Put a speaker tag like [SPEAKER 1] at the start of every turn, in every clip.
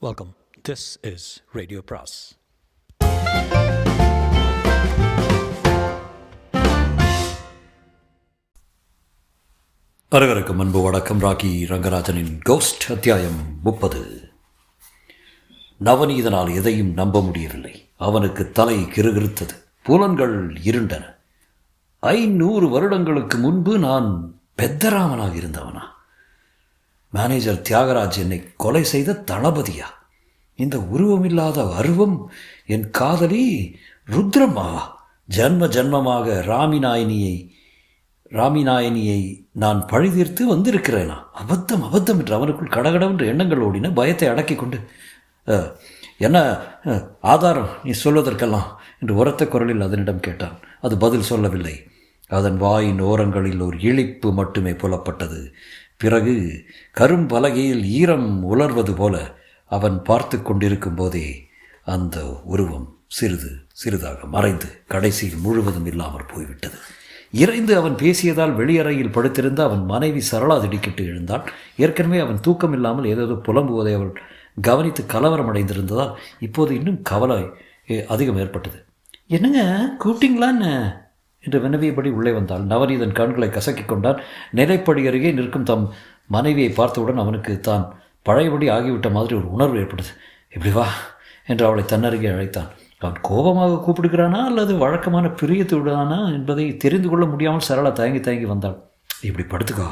[SPEAKER 1] Welcome. This is Radio Pras.
[SPEAKER 2] அனைவருக்கும் அன்பு வணக்கம். ராக்கி ரங்கராஜனின் கோஸ்ட் அத்தியாயம் 30. நவநீதனால் எதையும் நம்ப முடியவில்லை. அவனுக்கு தலை கிறுகிறுத்தது, புலன்கள் இருண்டன. 500 வருடங்களுக்கு முன்பு நான் பெத்தராமனாக இருந்தவனா? மேனேஜர் தியாகராஜ் என்னை கொலை செய்த தளபதியா? இந்த உருவமில்லாத அருவம் என் காதலி ருத்ரம்மாவா? ஜன்ம ஜன்மமாக ராமிநாயனியை நான் பழிதீர்த்து வந்திருக்கிறேனா? அபத்தம் அபத்தம் என்று அவனுக்குள் கடகடவென்று எண்ணங்கள் ஓடின. பயத்தை அடக்கி கொண்டு, என்ன ஆதாரம் நீ சொல்வதற்கெல்லாம் என்று உரத்த குரலில் அதனிடம் கேட்டான். அது பதில் சொல்லவில்லை. அதன் வாயின் ஓரங்களில் ஒரு இழிப்பு மட்டுமே புலப்பட்டது. பிறகு கரும்பலகையில் ஈரம் உலர்வது போல அவன் பார்த்து கொண்டிருக்கும் போதே அந்த உருவம் சிறிதாக மறைந்து கடைசியில் முழுவதும் இல்லாமற் போய்விட்டது. இறைந்து அவன் பேசியதால் வெளியறையில் படுத்திருந்த அவன் மனைவி சரளா திடுக்கிட்டு எழுந்தாள். ஏற்கனவே அவன் தூக்கம் இல்லாமல் ஏதேதோ புலம்புவதை அவள் கவனித்து கலவரம் அடைந்திருந்ததால் இப்போது இன்னும் கவலை அதிகம் ஏற்பட்டது. என்னங்க கூப்பிட்டீங்களான்னு என்று வினவியபடி உள்ளே வந்தாள். நவநீதன் கண்களை கசக்கிக் கொண்டான். நிலைப்படி அருகே நிற்கும் தம் மனைவியை பார்த்தவுடன் அவனுக்கு தான் பழையபடி ஆகிவிட்ட மாதிரி ஒரு உணர்வு ஏற்பட்டது. இப்படி வா என்று அவளை தன்னருகே அழைத்தான். அவன் கோபமாக கூப்பிடுகிறானா அல்லது வழக்கமான பிரியத்துடானா என்பதை தெரிந்து கொள்ள முடியாமல் சரளா தயங்கி வந்தாள். இப்படி படுத்துக்கோ.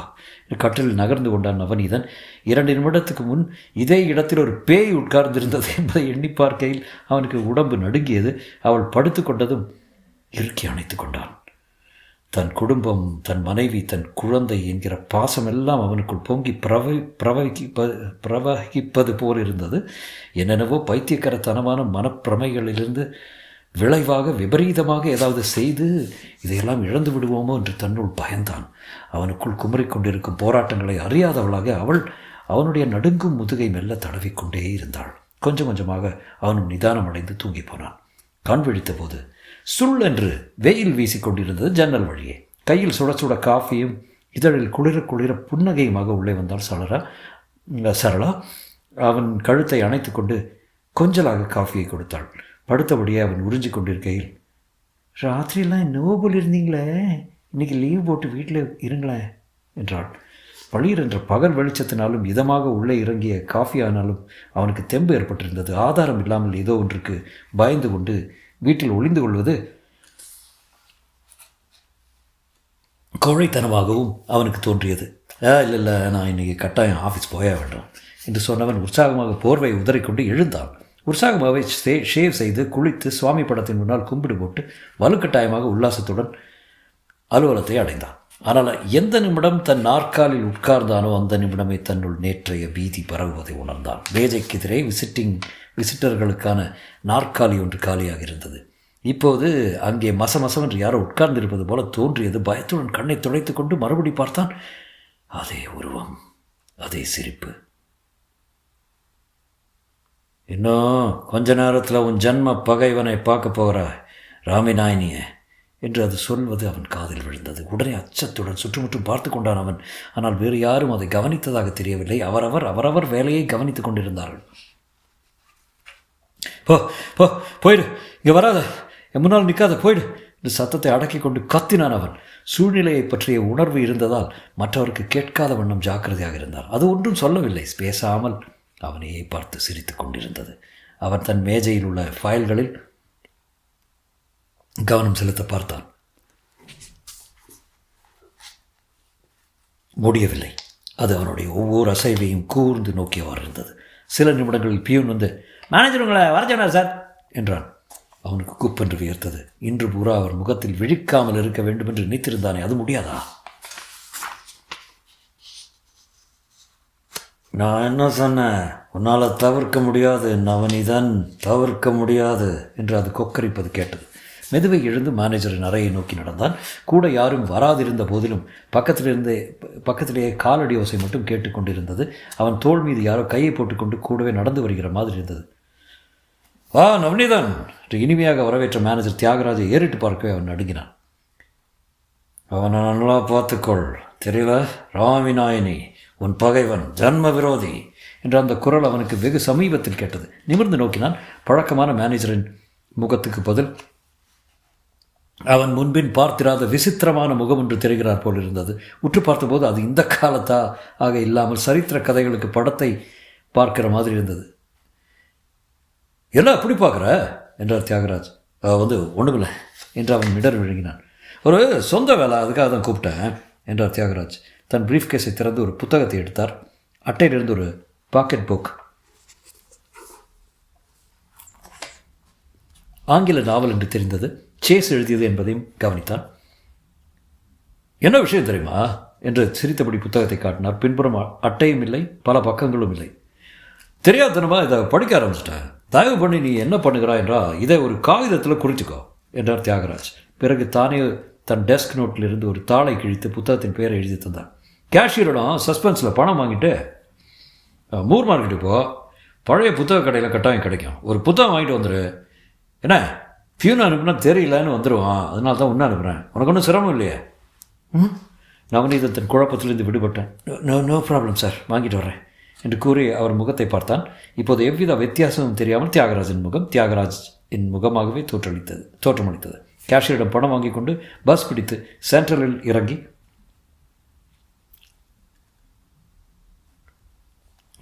[SPEAKER 2] கட்டில் நகர்ந்து கொண்டான் நவநீதன். 2 நிமிடத்துக்கு முன் இதே இடத்தில் ஒரு பேய் உட்கார்ந்திருந்தது என்பதை எண்ணி பார்க்கையில் அவனுக்கு உடம்பு நடுங்கியது. அவள் படுத்து கொண்டதும் இறுக்கி அணைத்து கொண்டான். தன் குடும்பம், தன் மனைவி, தன் குழந்தை என்கிற பாசமெல்லாம் அவனுக்குள் பொங்கி பிரவகிப்பது போல் இருந்தது. என்னென்னவோ பைத்தியக்கரத்தனமான மனப்பிரமைகளிலிருந்து விளைவாக விபரீதமாக ஏதாவது செய்து இதையெல்லாம் இழந்து விடுவோமோ என்று தன்னுள் பயந்தான். அவனுக்குள் குமரிக்கொண்டிருக்கும் போராட்டங்களை அறியாதவளாக அவள் அவனுடைய நடுங்கும் முதுகை மெல்ல தடவிக்கொண்டே இருந்தாள். கொஞ்சம் கொஞ்சமாக அவனும் நிதானம் அடைந்து தூங்கி போனான். கண் விழித்த போது சுள் என்று வெயில் வீசிக்கொண்டிருந்தது. ஜன்னல் வழியே கையில் சுட சுட காஃபியும் இதழில் குளிர புன்னகையுமாக உள்ளே வந்தாள் சரளா. அவன் கழுத்தை அணைத்து கொண்டு கொஞ்சலாக காஃபியை கொடுத்தாள். படுத்தபடியே அவன் உறிஞ்சி கொண்டிருக்கையில், ராத்திரியெல்லாம் என்னவோ போல் இருந்தீங்களே, இன்றைக்கி லீவ் போட்டு வீட்டில் இருங்களேன் என்றாள். பளீர் என்ற பகல் வெளிச்சத்தினாலும் இதமாக உள்ளே இறங்கிய காஃபி ஆனாலும் அவனுக்கு தெம்பு ஏற்பட்டிருந்தது. ஆதாரம் இல்லாமல் ஏதோ ஒன்றுக்கு பயந்து கொண்டு வீட்டில் ஒளிந்து கொள்வது கோழைத்தனமாகவும் அவனுக்கு தோன்றியது. இல்லை, நான் இன்றைக்கி கட்டாயம் ஆஃபீஸ் போய வேண்டும் என்று சொன்னவன் உற்சாகமாக போர்வை உதறிக்கொண்டு எழுந்தான். உற்சாகமாகவே ஷேவ் செய்து குளித்து சுவாமி படத்தின் முன்னால் கும்பிடு போட்டு வலுக்கட்டாயமாக உல்லாசத்துடன் அலுவலகத்தை அடைந்தான். ஆனால் எந்த நிமிடம் தன் நாற்காலில் உட்கார்ந்தானோ அந்த நிமிடமே தன்னுள் நேற்றைய பீதி பரவுவதை உணர்ந்தான். மேஜைக்கு எதிரே விசிட்டர்களுக்கான நாற்காலி ஒன்று காலியாக இருந்தது. இப்போது அங்கே மசமசமென்று யாரோ உட்கார்ந்திருப்பது போல தோன்றியது. பயத்துடன் கண்ணை துடைத்து கொண்டு மறுபடி பார்த்தான். அதே உருவம், அதே சிரிப்பு. இன்னும் கொஞ்ச நேரத்தில் உன் ஜன்ம பகைவனை பார்க்க போகிற ராமிநாயனியை என்று அது சொல்வது அவன் காதில் விழுந்தது. உடனே அச்சத்துடன் சுற்றுமுற்றும் பார்த்து கொண்டான் அவன். ஆனால் வேறு யாரும் அதை கவனித்ததாக தெரியவில்லை. அவரவர் வேலையை கவனித்துக் கொண்டிருந்தார்கள். போயிடு, இங்கே வராத, என் முன்னால் நிற்காத, போயிடு என்று சத்தத்தை அடக்கி கொண்டு கத்தினான் அவன். சூழ்நிலையை பற்றிய உணர்வு இருந்ததால் மற்றவருக்கு கேட்காத வண்ணம் ஜாக்கிரதையாக இருந்தார். அது ஒன்றும் சொல்லவில்லை, பேசாமல் அவனையே பார்த்து சிரித்து கொண்டிருந்தது. அவன் தன் மேஜையில் உள்ள ஃபைல்களில் கவனம் செலுத்த பார்த்தான். முடியவில்லை. அது அவனுடைய ஒவ்வொரு அசைவையும் கூர்ந்து நோக்கியவாறு இருந்தது. சில நிமிடங்களில் பியூன் வந்து, மேனேஜர் உங்களை வர சொன்னார் சார் என்றான். அவனுக்கு குப்பென்று வியர்த்தது. இன்று பூரா அவர் முகத்தில் விழிக்காமல் இருக்க வேண்டும் என்று நினைத்திருந்தானே, அது முடியாதா? நான் என்ன சொன்னேன்? உன்னால் தவிர்க்க முடியாது நவநீதன், தவிர்க்க முடியாது என்று அது கொக்கரிப்பது கேட்டது. மெதுவை எழுந்து மேனேஜரின் அறையை நோக்கி நடந்தான். கூட யாரும் வராதிருந்த போதிலும் பக்கத்திலேயே காலடி ஓசை மட்டும் கேட்டுக்கொண்டிருந்தது. அவன் தோள் மீது யாரோ கையை போட்டுக்கொண்டு கூடவே நடந்து வருகிற மாதிரி இருந்தது. வா நவநீதன் என்று இனிமையாக வரவேற்ற மேனேஜர் தியாகராஜை ஏறிட்டு பார்க்கவே அவன் நடுங்கினான். அவனை நல்லா பார்த்துக்கொள், தெரியல, ராமிநாயனி உன் பகைவன், ஜன்ம விரோதி என்ற அந்த குரல் அவனுக்கு வெகு சமீபத்தில் கேட்டது. நிமிர்ந்து நோக்கினான். பழக்கமான மேனேஜரின் முகத்துக்கு பதில் அவன் முன்பின் பார்த்திராத விசித்திரமான முகம் ஒன்று தெரிகிறார் போல் இருந்தது. உற்று பார்த்தபோது அது இந்த காலத்தா ஆக இல்லாமல் சரித்திர கதைகளுக்கு படத்தை பார்க்கிற மாதிரி இருந்தது. எல்லாம் எப்படி பார்க்குற என்றார் தியாகராஜ். ஒன்றுமில்லை என்று அவன் மிடர் விழுங்கினான். ஒரு சொந்த வேலை, அதுக்காக தான் கூப்பிட்டேன் என்றார் தியாகராஜ். தன் பிரீஃப் கேஸை திறந்து ஒரு புத்தகத்தை எடுத்தார். அட்டையிலிருந்து ஒரு பாக்கெட் புக், ஆங்கில நாவல் என்று தெரிந்தது. சேஸ் எழுதியது என்பதையும் கவனித்தான். என்ன விஷயம் தெரியுமா என்று சிரித்தபடி புத்தகத்தை காட்டினார். பின்புறம் அட்டையும் இல்லை, பல பக்கங்களும் இல்லை. தெரியாதனமா இதை படிக்க ஆரம்பிச்சிட்டேன். தயவு பண்ணி நீ என்ன பண்ணுகிறாய் என்றால் இதை ஒரு காகிதத்தில் குறிச்சிக்கோ என்றார் தியாகராஜ். பிறகு தானே தன் டெஸ்க் நோட்டிலிருந்து ஒரு தாளை கிழித்து புத்தகத்தின் பெயரை எழுதி தந்தான். கேஷியரிடம் சஸ்பென்ஸில் பணம் வாங்கிட்டு மூர் மார்க்கெட்டு போ, பழைய புத்தக கடையில் கட்டாயம் கிடைக்கும். ஒரு புத்தகம் வாங்கிட்டு வந்துடு. என்ன ஃபியூன் அனுப்புனா தெரியலன்னு வந்துடுவான், அதனால தான் ஒன்று அனுப்புகிறேன். உனக்கு ஒன்றும் சிரமம் இல்லையே? நவநீதத்தின் குழப்பத்திலிருந்து விடுபட்டேன். நோ ப்ராப்ளம் சார், வாங்கிட்டு வரேன் என்று கூறி அவர் முகத்தை பார்த்தான். இப்போது எவ்வித வித்தியாசமும் தெரியாமல் தியாகராஜின் முகம் தியாகராஜின் முகமாகவே தோற்றமளித்தது. கேஷியரிடம் பணம் வாங்கி கொண்டு பஸ் பிடித்து சென்ட்ரலில் இறங்கி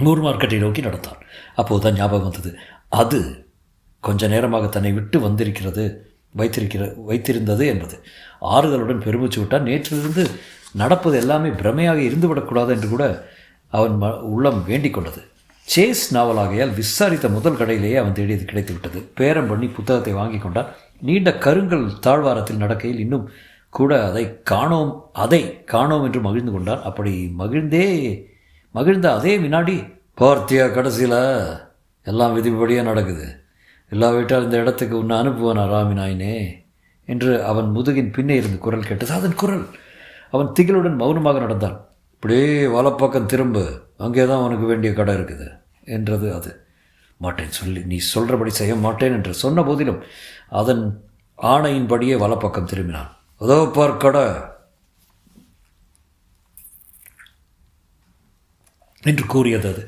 [SPEAKER 2] மூர் மார்க்கெட்டை நோக்கி நடந்தான். அப்போது தான் ஞாபகம் வந்தது. அது கொஞ்ச நேரமாக தன்னை விட்டு வைத்திருந்தது என்பது. ஆறுதலுடன் பெருமூச்சு விட்டான். நேற்றிலிருந்து நடப்பது எல்லாமே பிரமையாக இருந்துவிடக்கூடாது என்று கூட அவன் உள்ளம் வேண்டிக் கொண்டது. சேஸ் நாவலாகையால் விசாரித்த முதல் கடையிலேயே அவன் தேடியது கிடைத்துவிட்டது. பேரம் பண்ணி புத்தகத்தை வாங்கி கொண்டான். நீண்ட கருங்கல் தாழ்வாரத்தில் நடக்கையில் இன்னும் கூட அதை காணோம் என்று மகிழ்ந்து கொண்டான். அப்படி மகிழ்ந்த அதே வினாடி, பார்த்தியா கடைசியில் எல்லாம் விதிப்படியாக நடக்குது, இல்லாவிட்டால் இந்த இடத்துக்கு உன்னை அனுப்புவானா ராமி நாயினே என்று அவன் முதுகின் பின்னே இருந்து குரல் கேட்டது. அதன் குரல். அவன் திகிலுடன் மௌனமாக நடந்தான். இப்படியே வலப்பக்கம் திரும்ப, அங்கே தான் உனக்கு வேண்டிய கடை இருக்குது என்றது அது. மாட்டேன், நீ சொல்கிறபடி செய்ய மாட்டேன் என்று சொன்ன போதிலும் அதன் ஆணையின்படியே வலப்பக்கம் திரும்பினான். அதோ பார் கடை என்று கூறியது அது.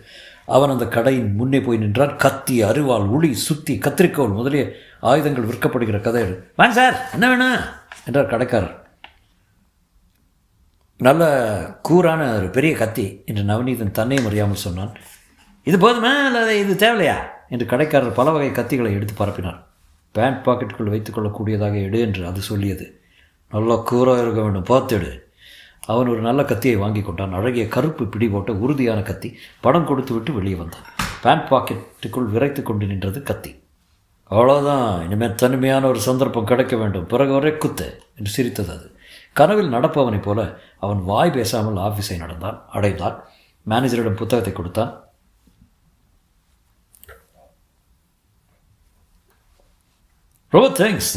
[SPEAKER 2] அவன் அந்த கடையின் முன்னே போய் நின்றான். கத்தி, அருவாள், உளி, சுத்தி, கத்திரிக்கோள் முதலிய ஆயுதங்கள் விற்கப்படுகிற கதை. வாங்க சார், என்ன வேணும் என்றார் கடைக்காரர். நல்ல கூரான ஒரு பெரிய கத்தி என்று நவநீதன் தன்னையும் அறியாமல் சொன்னான். இது போதுமா இல்லை இது தேவையா என்று கடைக்காரர் பல வகை கத்திகளை எடுத்து பரப்பினார். பேண்ட் பாக்கெட்டுக்குள் வைத்துக்கொள்ளக்கூடியதாக எடு என்று அது சொல்லியது. நல்லா கூராக இருக்க வேண்டும், பார்த்துடு. அவன் ஒரு நல்ல கத்தியை வாங்கி கொண்டான். அழகிய கருப்பு பிடி போட்ட உறுதியான கத்தி. பணம் கொடுத்து விட்டு வெளியே வந்தான். பேண்ட் பாக்கெட்டுக்குள் விரைத்து கொண்டு நின்றது கத்தி. அவ்வளோதான், இனிமேல் தனிமையான ஒரு சந்தர்ப்பம் கிடைக்க வேண்டும், பிறகு ஒரே குத்து என்று சிரித்தது அது. கனவில் நடப்பவனைப் போல அவன் வாய் பேசாமல் ஆஃபீஸை அடைந்தான். மேனேஜரிடம் புத்தகத்தை கொடுத்தான். ரொம்ப தேங்க்ஸ்,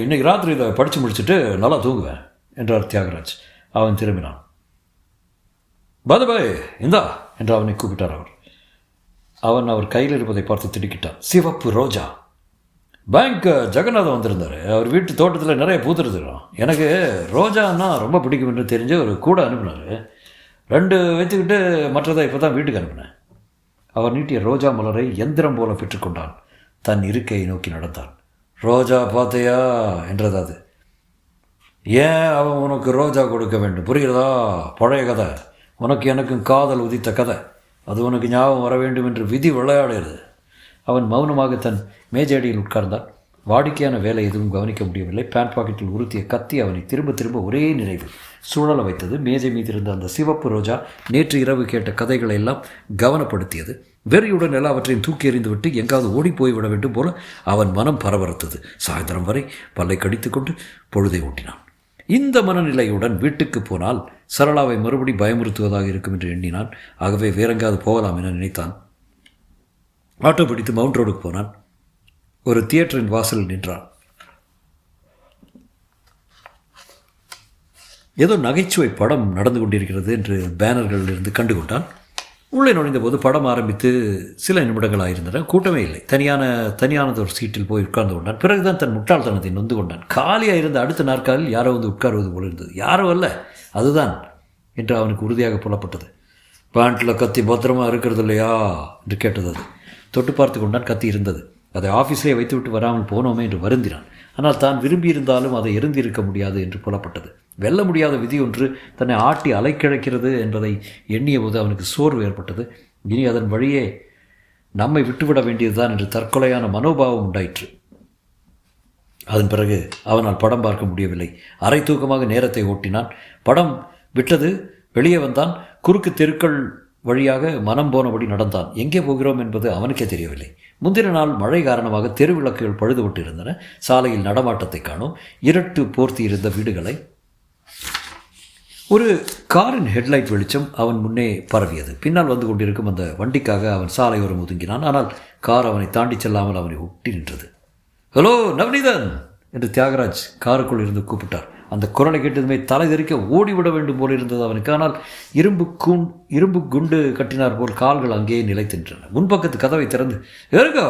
[SPEAKER 2] இன்னைக்கு ராத்திரி இதை படித்து முடிச்சுட்டு நல்லா தூங்குவேன் என்றார் தியாகராஜ். அவன் திரும்பினான். பாய் இந்தா என்று அவனை கூப்பிட்டார் அவர். அவன் அவர் கையில் இருப்பதை பார்த்து திடுக்கிட்டான். சிவப்பு ரோஜா. பேங்க் ஜெகநாதன் வந்திருந்தார். அவர் வீட்டு தோட்டத்தில் நிறைய பூத்துருந்துடும். எனக்கு ரோஜான்னா ரொம்ப பிடிக்கும் என்று தெரிஞ்சு ஒரு கூட அனுப்பினார். 2 வச்சுக்கிட்டு மற்றதை இப்போ தான் வீட்டுக்கு அனுப்பினேன். அவர் நீட்டிய ரோஜா மலரை எந்திரம் போல பெற்றுக்கொண்டான். தன் இருக்கையை நோக்கி நடந்தான். ரோஜா பார்த்தையா என்றது அது. ஏன் அவன் உனக்கு ரோஜா கொடுக்க வேண்டும், புரிகிறதா? பழைய கதை, உனக்கு எனக்கும் காதல் உதித்த கதை. அது உனக்கு ஞாபகம் வர வேண்டும் என்று விதி விளையாடுகிறது. அவன் மௌனமாக தன் மேஜடியில் உட்கார்ந்தான். வாடிக்கையான வேலை எதுவும் கவனிக்க முடியவில்லை. பேண்ட் பாக்கெட்டில் உறுத்திய கத்தி அவனை திரும்ப திரும்ப ஒரே நினைவு சூழல வைத்தது. மேஜை மீது இருந்த அந்த சிவப்பு ரோஜா நேற்று இரவு கேட்ட கதைகளை எல்லாம் கவனப்படுத்தியது. வெறியுடன் எல்லாவற்றையும் தூக்கி எறிந்துவிட்டு எங்காவது ஓடி போய்விட வேண்டும் போல அவன் மனம் பரபரத்தது. சாயந்தரம் வரை பல்லை கடித்து கொண்டு பொழுதை ஓட்டினான். இந்த மனநிலையுடன் வீட்டுக்கு போனால் சரளாவை மறுபடி பயமுறுத்துவதாக இருக்கும் என்று எண்ணினான். ஆகவே வேறெங்காவது போகலாம் என நினைத்தான். ஆட்டோ பிடித்து மவுண்ட் ரோடுக்கு போனான். ஒரு தியேட்டரின் வாசலில் நின்றான். ஏதோ நகைச்சுவை படம் நடந்து கொண்டிருக்கிறது என்று பேனர்களில் இருந்து கண்டுகொண்டான். உள்ளே நுழைந்தபோது படம் ஆரம்பித்து சில நிமிடங்கள் ஆயிருந்தன. கூட்டமே இல்லை. தனியானது ஒரு சீட்டில் போய் உட்கார்ந்து கொண்டான். பிறகுதான் தன் முட்டாள்தனத்தை நொந்து கொண்டான். காலியாக இருந்த அடுத்த நாற்காலில் யாரோ வந்து உட்காருவது போல இருந்தது. யாரோ அல்ல, அதுதான் என்று அவனுக்கு உறுதியாக புலப்பட்டது. பேண்ட்டில் கத்தி பத்திரமா இருக்கிறது இல்லையா என்று கேட்டது. அது தொட்டு பார்த்து கொண்டான். கத்தி இருந்தது. அதை ஆஃபீஸிலே வைத்துவிட்டு வராமல் போனோமே என்று வருந்தினான். ஆனால் தான் விரும்பியிருந்தாலும் அதை எரிந்திருக்க முடியாது என்று புலப்பட்டது. வெல்ல முடியாத விதி ஒன்று தன்னை ஆட்டி அலைக்கிழக்கிறது என்பதை எண்ணிய போது அவனுக்கு சோர்வு ஏற்பட்டது. இனி அதன் வழியே நம்மை விட்டுவிட வேண்டியதுதான் என்று தற்கொலையான மனோபாவம் உண்டாயிற்று. அதன் பிறகு அவனால் படம் பார்க்க முடியவில்லை. அரை தூக்கமாக நேரத்தை ஓட்டினான். படம் விட்டது. வெளியே வந்தான். குறுக்கு தெருக்கள் வழியாக மனம் போனபடி நடந்தான். எங்கே போகிறோம் என்பது அவனுக்கே தெரியவில்லை. முந்தின நாள் மழை காரணமாக தெரு விளக்குகள் பழுதுபட்டு இருந்தன. சாலையில் நடமாட்டத்தை காணும். இருட்டு போர்த்தி இருந்த வீடுகளை. ஒரு காரின் ஹெட்லைட் வெளிச்சம் அவன் முன்னே பரவியது. பின்னால் வந்து கொண்டிருக்கும் அந்த வண்டிக்காக அவன் சாலையோரம் ஒதுங்கினான். ஆனால் கார் அவனை தாண்டி செல்லாமல் அவனை ஒட்டி நின்றது. ஹலோ நவநீதன் என்று தியாகராஜ் காருக்குள் இருந்து கூப்பிட்டார். அந்த குரலை கேட்டதுமே தலை தெறிக்க ஓடிவிட வேண்டும் போல் இருந்தது அவனுக்கு. ஆனால் இரும்பு குண்டு கட்டினார் போல் கால்கள் அங்கேயே நிலைத்தின்றன. முன்பக்கத்து கதவை திறந்து, ஏறுகா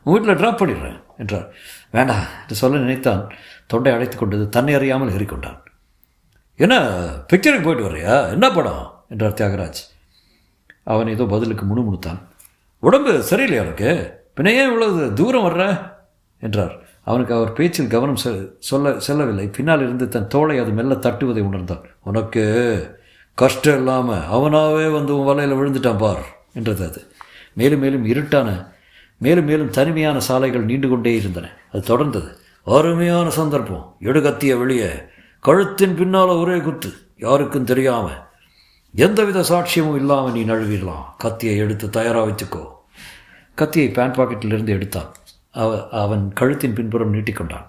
[SPEAKER 2] உன் வீட்டில் ட்ராப் பண்ணிடுறேன் என்றார். வேண்டாம் என்று சொல்ல நினைத்தான். தொண்டை அடைத்து கொண்டது. தன்னை அறியாமல் ஏறிக்கொண்டான். என்ன பிக்சருக்கு போயிட்டு வர்றியா? என்ன படம் என்றார் தியாகராஜ். அவன் ஏதோ பதிலுக்கு முணுமுணுத்தான். உடம்பு சரியில்லையா அவனுக்கு? பின்ன ஏன் இவ்வளவு தூரம் வர்ற என்றார். அவனுக்கு அவர் பேச்சில் கவனம் செல்லவில்லை. பின்னால் இருந்து தன் தோளை அது மெல்ல தட்டுவதை உணர்ந்தான். உனக்கு கஷ்டம் இல்லாமல் அவனாவே வந்து உன் வலையில் விழுந்துட்டான் பார் என்றது அது. மேலும் மேலும் இருட்டான மேலும் தனிமையான சாலைகள் நீண்டு கொண்டே இருந்தன. அது தொடர்ந்தது. அருமையான சந்தர்ப்பம். எடுகத்திய வெளியே கழுத்தின் பின்னால் ஒரே குத்து, யாருக்கும் தெரியாமல், எந்தவித சாட்சியமும் இல்லாமல் நீ நழுவிடலாம். கத்தியை எடுத்து தயாராக வச்சுக்கோ. கத்தியை பேண்ட் பாக்கெட்டிலிருந்து எடுத்தான். அவன் கழுத்தின் பின்புறம் நீட்டிக்கொண்டான்.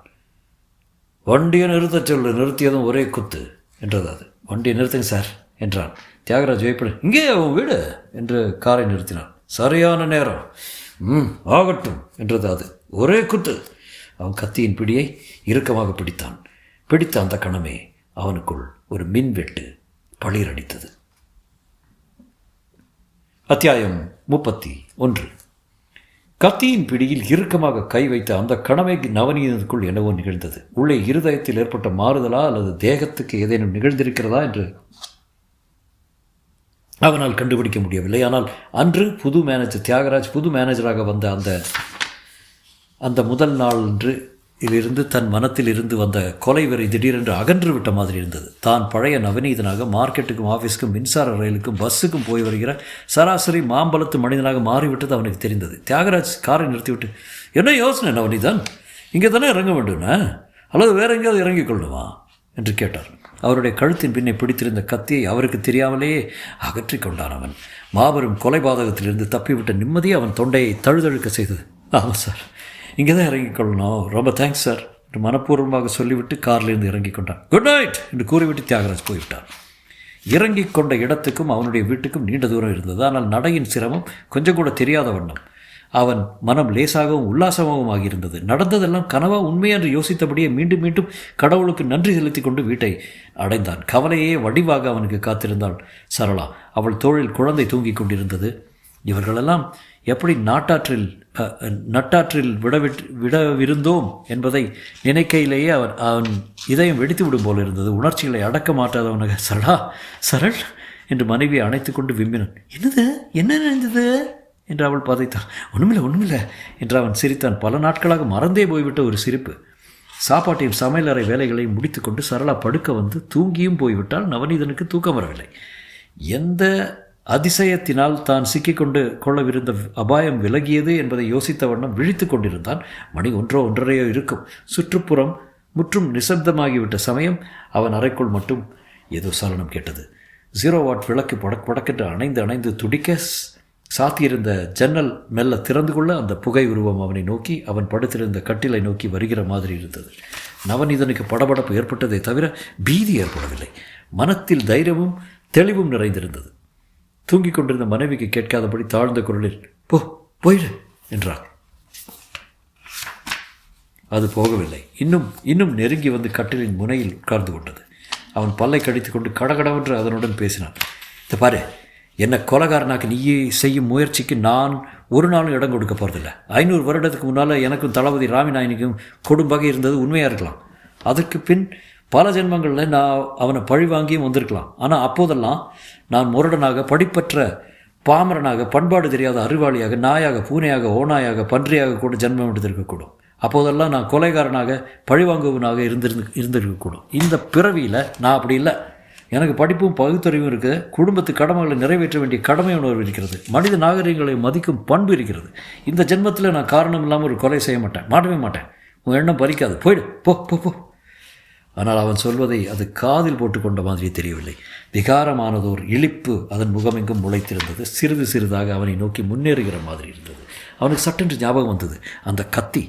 [SPEAKER 2] வண்டியை நிறுத்தச் சொல்லு. நிறுத்தியதும் ஒரே குத்து என்றது அது. வண்டியை நிறுத்துங்க சார் என்றான். தியாகராஜ் வைப்படு. இங்கே அவன் வீடு என்று காரை நிறுத்தினான். சரியான நேரம். ஆகட்டும் என்றது அது. ஒரே குத்து. அவன் கத்தியின் பிடியை இறுக்கமாக பிடித்தான். பிடித்த அந்த கணமே அவனுக்குள் ஒரு மின்வெட்டு பளிரடித்தது. அத்தியாயம் 31. கத்தியின் பிடியில் இறுக்கமாக கை வைத்த அந்த கணமை நவநீதனுக்குள் என்னவோ நிகழ்ந்தது. உள்ளே இருதயத்தில் ஏற்பட்ட மாறுதலா அல்லது தேகத்துக்கு ஏதேனும் நிகழ்ந்திருக்கிறதா என்று அவனால் கண்டுபிடிக்க முடியவில்லை. ஆனால் அன்று புது மேனேஜர் தியாகராஜ் புது மேனேஜராக வந்த அந்த முதல் நாள் இலிருந்து தன் மனத்தில் இருந்து வந்த கொலை வெறி திடீரென்று அகன்று விட்ட மாதிரி இருந்தது. தான் பழைய நவநீதனாக மார்க்கெட்டுக்கும் ஆஃபீஸுக்கும் மின்சார ரயிலுக்கும் பஸ்ஸுக்கும் போய் வருகிற சராசரி மாம்பலத்து மனிதனாக மாறிவிட்டது அவனுக்கு தெரிந்தது. தியாகராஜ் காரை நிறுத்திவிட்டு, என்ன யோசனை நவநீதன்? இங்கே தானே இறங்க வேண்டும்னா அல்லது வேற எங்கேயாவது இறங்கிக் கொள்ளுமா என்று கேட்டார். அவருடைய கழுத்தின் பின்னே பிடித்திருந்த கத்தியை அவருக்கு தெரியாமலேயே அகற்றி கொண்டான். அவன் மாபெரும் கொலைபாதகத்திலிருந்து தப்பிவிட்ட நிம்மதியை அவன் தொண்டையை தழுதழுக்க செய்தது. ஆமாம் சார், இங்கே தான் இறங்கிக் கொள்ளணும். ரொம்ப தேங்க்ஸ் சார் என்று மனப்பூர்வமாக சொல்லிவிட்டு காரிலிருந்து இறங்கிக் கொண்டான். குட் நைட் என்று கூறிவிட்டு தியாகராஜ் போய்விட்டார். இறங்கிக் கொண்ட இடத்துக்கும் அவனுடைய வீட்டுக்கும் நீண்ட தூரம் இருந்தது. ஆனால் நடையின் சிரமம் கொஞ்சம் கூட தெரியாத வண்ணம் அவன் மனம் லேசாகவும் உல்லாசமாகவும் ஆகியிருந்தது. நடந்ததெல்லாம் கனவா உண்மையா என்று யோசித்தபடியே மீண்டும் மீண்டும் கடவுளுக்கு நன்றி செலுத்தி கொண்டு வீட்டை அடைந்தான். கவலையே வடிவாக அவனுக்கு காத்திருந்தாள் சரளா. அவள் தோளில் குழந்தை தூங்கிக் கொண்டிருந்தது. இவர்களெல்லாம் எப்படி நட்டாற்றில் விடவிருந்தோம் என்பதை நினைக்கையிலேயே அவன் இதயம் வெடித்து விடும் போல் இருந்தது. உணர்ச்சிகளை அடக்க மாட்டாதவனாக சரள் என்று மனைவியை அணைத்து கொண்டு விம்மினான். என்ன நினைந்தது என்று அவள் பதைத்தாள். ஒன்றுமில்லை என்று அவன் சிரித்தான். பல நாட்களாக மறந்தே போய்விட்ட ஒரு சிரிப்பு. சாப்பாட்டையும் சமையலறை வேலைகளையும் முடித்துக்கொண்டு சரளா படுக்க வந்து தூங்கியும் போய்விட்டால் நவநீதனுக்கு தூக்கம் வரவில்லை. எந்த அதிசயத்தினால் தான் கொள்ளவிருந்த அபாயம் விலகியது என்பதை யோசித்த வண்ணம் விழித்து கொண்டிருந்தான். மணி 1:30 இருக்கும். சுற்றுப்புறம் முற்றும் நிசப்தமாகிவிட்ட சமயம் அவன் அறைக்குள் மட்டும் ஏதோ சலனம் கேட்டது. 0 வாட் விளக்கு படக்கென்று அணைந்து துடிக்க சாத்தியிருந்த ஜன்னல் மெல்ல திறந்து கொள்ள அந்த புகை உருவம் அவனை நோக்கி அவன் படுத்திருந்த கட்டிலை நோக்கி வருகிற மாதிரி இருந்தது. நவநீதனுக்கு படபடப்பு ஏற்பட்டதை தவிர பீதி ஏற்படவில்லை. மனத்தில் தைரியமும் தெளிவும் நிறைந்திருந்தது. தூங்கிக் கொண்டிருந்த மனைவிக்கு கேட்காதபடி தாழ்ந்த குரலில் போயிடு என்றான். அது போகவில்லை. இன்னும் நெருங்கி வந்து கட்டிலின் முனையில் உட்கார்ந்து கொண்டது. அவன் பல்லை கடித்து கொண்டு கடகடவென்று அதனுடன் பேசினான். இதை பாரு, என்னை கொலைகாரனாக்கு நீயே செய்யும் முயற்சிக்கு நான் ஒரு நாளும் இடம் கொடுக்க போகிறதில்லை. 500 வருடத்துக்கு முன்னால் எனக்கும் தளபதி ராமிநாயனுக்கும் கொடும்பகை இருந்தது உண்மையாக இருக்கலாம். அதற்கு பின் பல ஜென்மங்களில் நான் அவனை பழி வாங்கியும் வந்திருக்கலாம். ஆனால் அப்போதெல்லாம் நான் முரடனாக, படிப்பற்ற பாமரனாக, பண்பாடு தெரியாத அறிவாளியாக, நாயாக, பூனையாக, ஓநாயாக, பன்றியாக கூட ஜென்மம் எடுத்திருக்கக்கூடும். அப்போதெல்லாம் நான் கொலைகாரனாக, பழிவாங்குவனாக இருந்திருக்கக்கூடும். இந்த பிறவியில் நான் அப்படி இல்லை. எனக்கு படிப்பும் பகுத்தறிவும் இருக்குது. குடும்பத்து கடமைகளை நிறைவேற்ற வேண்டிய கடமை உணர்வு இருக்கிறது. மனித நாகரிகங்களை மதிக்கும் பண்பு இருக்கிறது. இந்த ஜென்மத்தில் நான் காரணம் இல்லாமல் ஒரு கொலை செய்ய மாட்டேன், மாட்டவே மாட்டேன். உன் எண்ணம் பறிக்காது, போயிடு, போ போ போ. ஆனால் அவன் சொல்வதை அது காதில் போட்டுக்கொண்ட மாதிரி தெரியவில்லை. விகாரமானதோர் இழிப்பு அதன் முகமெங்கும் முளைத்திருந்தது. சிறிது சிறிதாக அவனை நோக்கி முன்னேறுகிற மாதிரி இருந்தது. அவனுக்கு சட்டென்று ஞாபகம் வந்தது. அந்த கத்தி,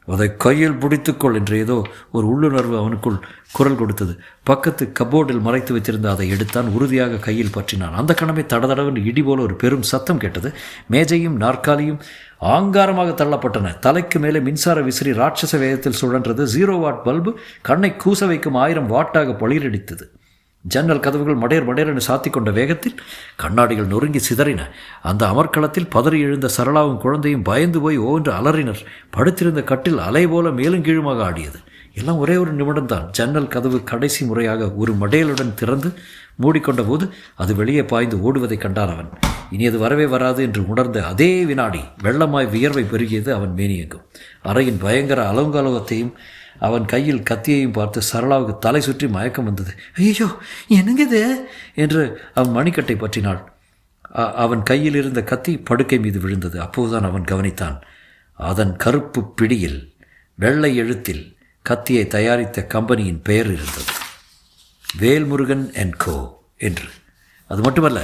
[SPEAKER 2] அதை கையில் பிடித்துக்கொள் என்று ஏதோ ஒரு உள்ளுணர்வு அவனுக்குள் குரல் கொடுத்தது. பக்கத்து கப்போர்டில் மறைத்து வைத்திருந்த அதை எடுத்தான். உறுதியாக கையில் பற்றினான். அந்த கணமே தடதடவென்று இடி போல ஒரு பெரும் சத்தம் கேட்டது. மேஜையும் நாற்காலியும் ஆங்காரமாக தள்ளப்பட்டன. தலைக்கு மேலே மின்சார விசிறி ராட்சச வேகத்தில் சுழன்றது. 0 வாட் பல்பு கண்ணை கூச வைக்கும் 1000 வாட்டாக பளிரடித்தது. ஜன்னல் கதவுகள் மடையர் மடையரென்று சாத்தி கொண்ட வேகத்தில் கண்ணாடிகள் நொறுங்கி சிதறின. அந்த அமர்க்களத்தில் பதறி எழுந்த சரளாவும் குழந்தையும் பயந்து போய் ஓன்று அலறினர். படுத்திருந்த கட்டில் அலை போல மேலும் கீழுமாக ஆடியது. எல்லாம் ஒரே ஒரு நிமிடம்தான். ஜன்னல் கதவு கடைசி முறையாக ஒரு மடையலுடன் திறந்து மூடிக்கொண்ட போது அது வெளியே பாய்ந்து ஓடுவதை கண்டான் அவன். இனி அது வரவே வராது என்று உணர்ந்த அதே வினாடி வெள்ளமாய் வியர்வை பெருகியது அவன் மேனியெங்கும். அறையின் பயங்கர அலங்கலகத்தையும் அவன் கையில் கத்தியையும் பார்த்து சரளாவுக்கு தலை சுற்றி மயக்கம் வந்தது. ஐயோ, என்னங்க இது என்று அவன் மணிக்கட்டை பற்றினாள். அவன் கையில் இருந்த கத்தி படுக்கை மீது விழுந்தது. அப்போதுதான் அவன் கவனித்தான். அதன் கருப்பு பிடியில் வெள்ளை எழுத்தில் கத்தியை தயாரித்த கம்பெனியின் பெயர் இருந்தது, வேல்முருகன் அண்ட் கோ என்று. அது மட்டுமல்ல,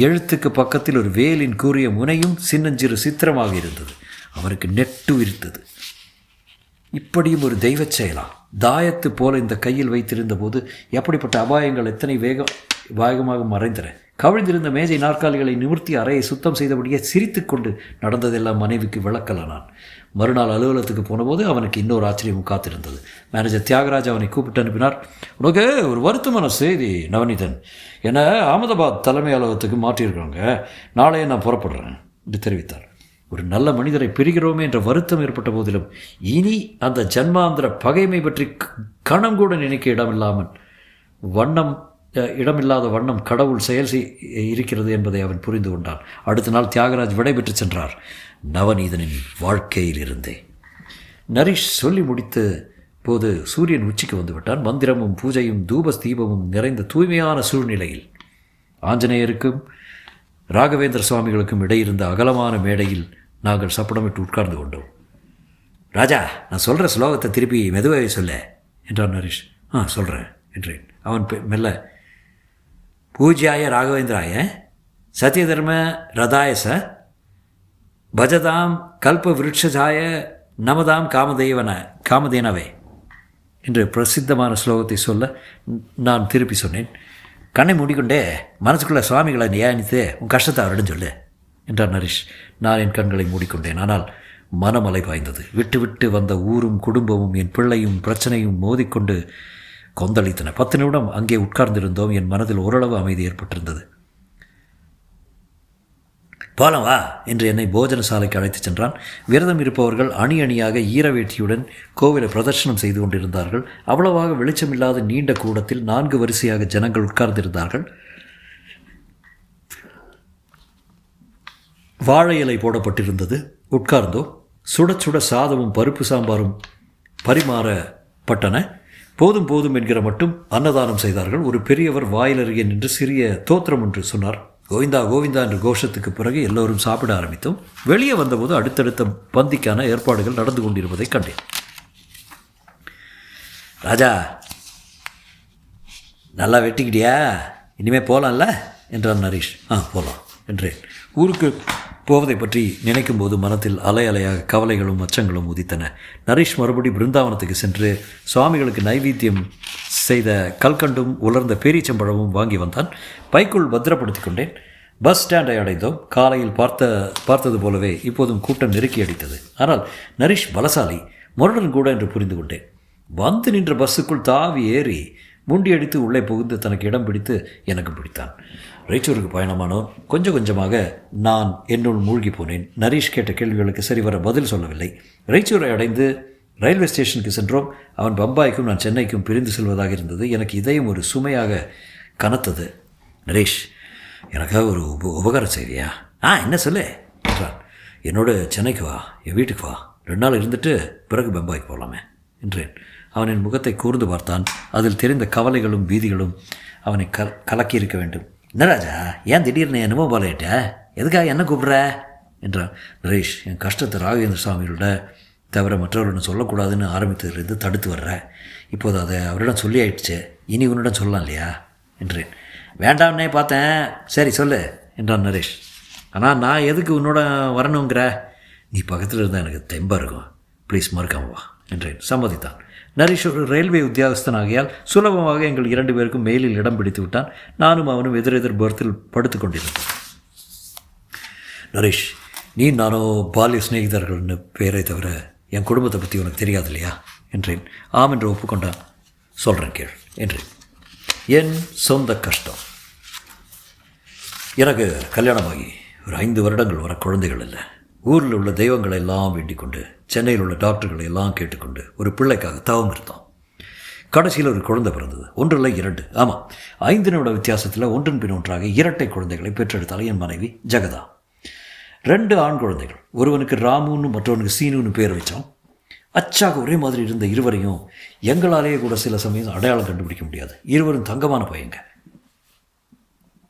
[SPEAKER 2] எழுத்துக்கு பக்கத்தில் ஒரு வேலின் கூறிய முனையும் சின்னஞ்சிறு சித்திரமாக இருந்தது. அவருக்கு நெட்டு விரித்தது. இப்படியும் ஒரு தெய்வச் செயலா? தாயத்து போல இந்த கையில் வைத்திருந்த போது எப்படிப்பட்ட அபாயங்கள் எத்தனை வேகமாக மறைந்தன. கவிழ்ந்திருந்த மேஜை நாற்காலிகளை நிமிர்த்தி அறையை சுத்தம் செய்தபடியே சிரித்து கொண்டு நடந்ததெல்லாம் மனைவிக்கு விளக்கலானான். மறுநாள் அலுவலகத்துக்கு போனபோது அவனுக்கு இன்னொரு ஆச்சரியமும் காத்திருந்தது. மேனேஜர் தியாகராஜ் அவனை கூப்பிட்டு அனுப்பினார். உனக்கு ஒரு வருத்தமான செய்தி நவநீதன், என்னை அகமதாபாத் தலைமை அலுவலகத்துக்கு மாற்றியிருக்காங்க. நாளையே நான் புறப்படுறேன் என்று தெரிவித்தார். ஒரு நல்ல மனிதரை பிரிகிறோமே என்ற வருத்தம் ஏற்பட்ட போதிலும் இனி அந்த ஜன்மாந்திர பகைமை பற்றி கணம் கூட நினைக்க இடமில்லாத வண்ணம் கடவுள் செயல் இருக்கிறது என்பதை அவன் புரிந்து கொண்டான். அடுத்த நாள் தியாகராஜ் விடைபெற்று சென்றார். நவநீதனின் வாழ்க்கையில் இருந்தே. நரீஷ் சொல்லி முடித்த போது சூரியன் உச்சிக்கு வந்துவிட்டான். மந்திரமும் பூஜையும் தூப தீபமும் நிறைந்த தூய்மையான சூழ்நிலையில் ஆஞ்சநேயருக்கும் ராகவேந்திர சுவாமிகளுக்கும் இடையிருந்த அகலமான மேடையில் நாங்கள் சப்படமிட்டு உட்கார்ந்து கொண்டோம். ராஜா, நான் சொல்கிற ஸ்லோகத்தை திருப்பி மெதுவாகவே சொல்ல என்றான் நரீஷ். சொல்கிறேன் என்றேன். அவன் மெல்ல, பூஜ்யாய ராகவேந்திராய சத்யதர்ம ரதாயச பஜதாம் கல்ப விருட்சாய நமதாம் காமதேனவே என்று பிரசித்தமான ஸ்லோகத்தை சொல்ல நான் திருப்பி சொன்னேன். கண்ணை மூடிக்கொண்டே மனசுக்குள்ள சுவாமிகளை நியாயனித்து உன் கஷ்டத்தை அவரிடம் சொல்லு என்றார் நரீஷ். நான் என் கண்களை மூடிக்கொண்டேன். ஆனால் மனமலை பாய்ந்தது. விட்டு விட்டு வந்த ஊரும் குடும்பமும் என் பிள்ளையும் பிரச்சனையும் மோதிக்கொண்டு கொந்தளித்தன. 10 நிமிடம் அங்கே உட்கார்ந்திருந்தோம். என் மனதில் ஓரளவு அமைதி ஏற்பட்டிருந்தது. போலாம் வா என்று என்னை போஜன சாலைக்கு அழைத்துச் சென்றான். விரதம் இருப்பவர்கள் அணி அணியாக ஈரவேட்டியுடன் கோவிலை பிரதர்ஷனம் செய்து கொண்டிருந்தார்கள். அவ்வளவாக வெளிச்சமில்லாத நீண்ட கூடத்தில் 4 வரிசையாக ஜனங்கள் உட்கார்ந்திருந்தார்கள். வாழை இலை போடப்பட்டிருந்தது. உட்கார்ந்தோம். சுட சுட சாதமும் பருப்பு சாம்பாரும் பரிமாறப்பட்டன. போதும் போதும் என்கிற மட்டும் அன்னதானம் செய்தார்கள். ஒரு பெரியவர் வாயிலருகே நின்று சிறிய தோத்திரம் ஒன்று சொன்னார். கோவிந்தா கோவிந்தா என்ற கோஷத்துக்கு பிறகு எல்லோரும் சாப்பிட ஆரம்பித்தோம். வெளியே வந்தபோது அடுத்தடுத்த பந்திக்கான ஏற்பாடுகள் நடந்து கொண்டிருப்பதை கண்டேன். ராஜா, நல்லா வெட்டிக்கிட்டியா? இனிமேல் போகலாம்ல என்றான் நரீஷ். போகலாம் என்றேன். ஊருக்கு போவதை பற்றி நினைக்கும் போது மனத்தில் அலை அலையாக கவலைகளும் அச்சங்களும் உதித்தன. நரீஷ் மறுபடி பிருந்தாவனத்துக்கு சென்று சுவாமிகளுக்கு நைவேத்தியம் செய்த கல்கண்டும் உலர்ந்த பேரீச்சம்பழமும் வாங்கி வந்தான். பைக்குள் பத்திரப்படுத்தி கொண்டேன். பஸ் ஸ்டாண்டை அடைந்தோம். காலையில் பார்த்தது போலவே இப்போதும் கூட்டம் நெருக்கி அடித்தது. ஆனால் நரீஷ் பலசாலி, முரடன் கூட என்று புரிந்து கொண்டேன். வந்து நின்ற பஸ்ஸுக்குள் தாவி ஏறி முண்டியடித்து உள்ளே புகுந்து தனக்கு இடம் பிடித்து எனக்கு பிடித்தான். ரைச்சூருக்கு பயணமானோம். கொஞ்சம் கொஞ்சமாக நான் என்னுள் மூழ்கி போனேன். நரீஷ் கேட்ட கேள்விகளுக்கு சரிவர பதில் சொல்லவில்லை. ரைச்சூரை அடைந்து ரயில்வே ஸ்டேஷனுக்கு சென்றோம். அவன் பம்பாய்க்கும் நான் சென்னைக்கும் பிரிந்து செல்வதாக இருந்தது. எனக்கு இதயம் ஒரு சுமையாக கனத்தது. நரேஷ், எனக்காக ஒரு உபகாரம் செய்வியா? என்ன சொல்லு என்றான். என்னோட சென்னைக்கு வா, என் வீட்டுக்கு வா, 2 நாள் இருந்துட்டு பிறகு பம்பாய்க்கு போகலாமே என்றேன். அவன் என் முகத்தை கூர்ந்து பார்த்தான். அதில் தெரிந்த கவலைகளும் பீதிகளும் அவனை கலக்கியிருக்க வேண்டும். என்ன ராஜா, ஏன் திடீர்னு என்னமோ போலேட்ட? எதுக்காக என்ன கூப்பிட்ற என்றான். நரேஷ், என் கஷ்டத்தை ராகவேந்திர சுவாமியோட தவிர மற்றவரிடம் சொல்லக்கூடாதுன்னு ஆரம்பித்ததிலிருந்து தடுத்து வர்ற. இப்போது அதை அவரிடம் சொல்லி ஆயிடுச்சு. இனி உன்னிடம் சொல்லலாம் இல்லையா என்றேன். வேண்டாம்னே பார்த்தேன். சரி சொல்லு என்றான் நரேஷ். ஆனால் நான் எதுக்கு உன்னோட வரணுங்கிற? நீ பக்கத்தில் இருந்தால் எனக்கு தெம்பாக இருக்கும். ப்ளீஸ் மறுக்காம வா என்றேன். சம்மதித்தான். நரேஷ் ஒரு ரயில்வே உத்தியோகஸ்தன் ஆகையால் சுலபமாக எங்கள் 2 பேருக்கும் மெயிலில் இடம் பிடித்து விட்டான். நானும் அவனும் எதிரெதிர் பர்த்தில் படுத்து கொண்டிருந்தோம். நரேஷ், நீ நானோ பால்ய சிநேகிதர்கள்னு பேரை தவிர என் குடும்பத்தை பற்றி உனக்கு தெரியாது இல்லையா என்றேன். ஆம் என்று ஒப்புக்கொண்டான். சொல்கிறேன் கேள் என்றேன். என் சொந்த கஷ்டம். எனக்கு கல்யாணமாகி ஒரு 5 வருடங்கள் வர குழந்தைகள் இல்லை. ஊரில் உள்ள தெய்வங்களை எல்லாம் வேண்டிக் கொண்டு, சென்னையில் உள்ள டாக்டர்களை எல்லாம் கேட்டுக்கொண்டு ஒரு பிள்ளைக்காக தவம் இருந்தோம். கடைசியில் ஒரு குழந்தை பிறந்தது. 1 இல்லை 2, ஆமாம் 5 நிமிட வித்தியாசத்தில் ஒன்றன் பின் ஒன்றாக இரட்டை குழந்தைகளை பெற்றெடுத்தால் என் மனைவி ஜெகதா. 2 ஆண் குழந்தைகள். ஒருவனுக்கு ராமுன்னு மற்றவனுக்கு சீனுன்னு பேர் வச்சோம். அச்சாக ஒரே மாதிரி இருந்த இருவரையும் எங்களாலேயே கூட சில சமயம் அடையாளம் கண்டுபிடிக்க முடியாது. இருவரும் தங்கமான பையங்க.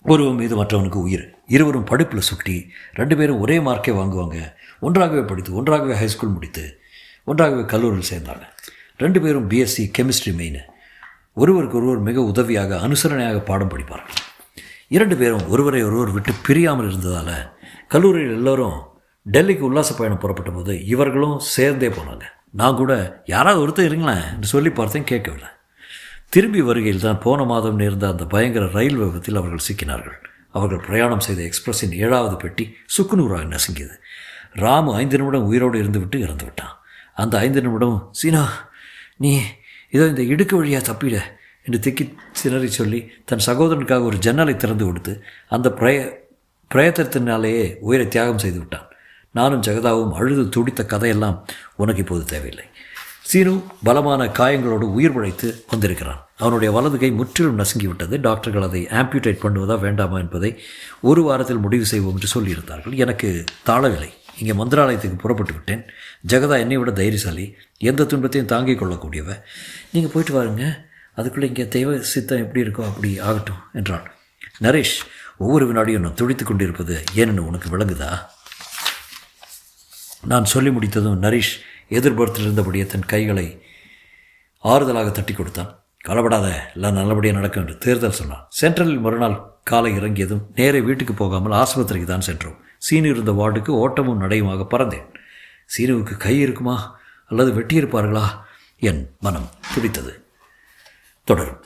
[SPEAKER 2] ஒருவன் மீது மற்றவனுக்கு உயிர். இருவரும் படிப்பில் சுட்டி 2 பேரும் ஒரே மார்க்கே வாங்குவாங்க. ஒன்றாகவே படித்து, ஒன்றாகவே ஹைஸ்கூல் முடித்து, ஒன்றாகவே கல்லூரியில் சேர்ந்தாங்க. 2 பேரும் பிஎஸ்சி கெமிஸ்ட்ரி மெயின். ஒருவருக்கு ஒருவர் மிக உதவியாக அனுசரணையாக பாடம் படிப்பார்கள். 2 பேரும் ஒருவரை ஒருவர் விட்டு பிரியாமல் இருந்ததால் கல்லூரியில் எல்லோரும் டெல்லிக்கு உல்லாச பயணம் புறப்பட்ட போது இவர்களும் சேர்ந்தே போனாங்க. நான் கூட யாராவது ஒருத்தர் இருங்களேன் என்று சொல்லி பார்த்தேன், கேட்கவில்லை. திரும்பி வருகையில் தான் போன மாதம் நேர்ந்த அந்த பயங்கர ரயில் விபத்தில் அவர்கள் சிக்கினார்கள். அவர்கள் பிரயாணம் செய்த எக்ஸ்பிரஸின் 7வது பெட்டி சுக்குநூறாக நசுங்கியது. ராமு 5 நிமிடம் உயிரோடு இருந்துவிட்டு இறந்து விட்டான். அந்த 5 நிமிடம், சீனா நீ இதோ இந்த இடுக்கு வழியாக தப்பிட என்று திக்கி சினறி சொல்லி தன் சகோதரனுக்காக ஒரு ஜன்னலை திறந்து கொடுத்து அந்த பிரயத்தனத்தினாலேயே உயிரை தியாகம் செய்து விட்டான். நானும் ஜெகதாவும் அழுது துடித்த கதையெல்லாம் உனக்கு இப்போது தேவையில்லை. சீனு பலமான காயங்களோடு உயிர் பிழைத்து வந்திருக்கிறான். அவனுடைய வலது கை முற்றிலும் நசுங்கிவிட்டது. டாக்டர்கள் அதை ஆம்பியூட்டேட் பண்ணுவதா வேண்டாமா என்பதை 1 வாரத்தில் முடிவு செய்வோம் என்று சொல்லியிருந்தார்கள். எனக்கு தாழவில்லை. இங்கே மந்திராலயத்துக்கு புறப்பட்டு விட்டேன். ஜெகதா என்னை விட தைரியசாலி, எந்த துன்பத்தையும் தாங்கிக் கொள்ளக்கூடியவ. நீங்கள் போயிட்டு வாருங்க, அதுக்குள்ளே இங்கே தெய்வ சித்தம் எப்படி இருக்கோ அப்படி ஆகட்டும் என்றான். நரேஷ், ஒவ்வொரு வினாடியும் நான் துடித்து கொண்டிருப்பது ஏனென்னு உனக்கு விளங்குதா? நான் சொல்லி முடித்ததும் நரேஷ் எதிர்பார்த்தில் இருந்தபடியே தன் கைகளை ஆறுதலாக தட்டி கொடுத்தான். கவலைப்படாத, எல்லாம் நல்லபடியாக நடக்கும் என்று தேர்தல் சொன்னான். சென்ட்ரலில் மறுநாள் காலை இறங்கியதும் நேரே வீட்டுக்கு போகாமல் ஆஸ்பத்திரிக்கு தான் சென்றோம். சீனு இருந்த வார்டுக்கு ஓட்டமும் நடையுமாக பறந்தேன். சீனுவுக்கு கை இருக்குமா அல்லது வெட்டியிருப்பார்களா? என் மனம் துடித்தது. தொடரும்.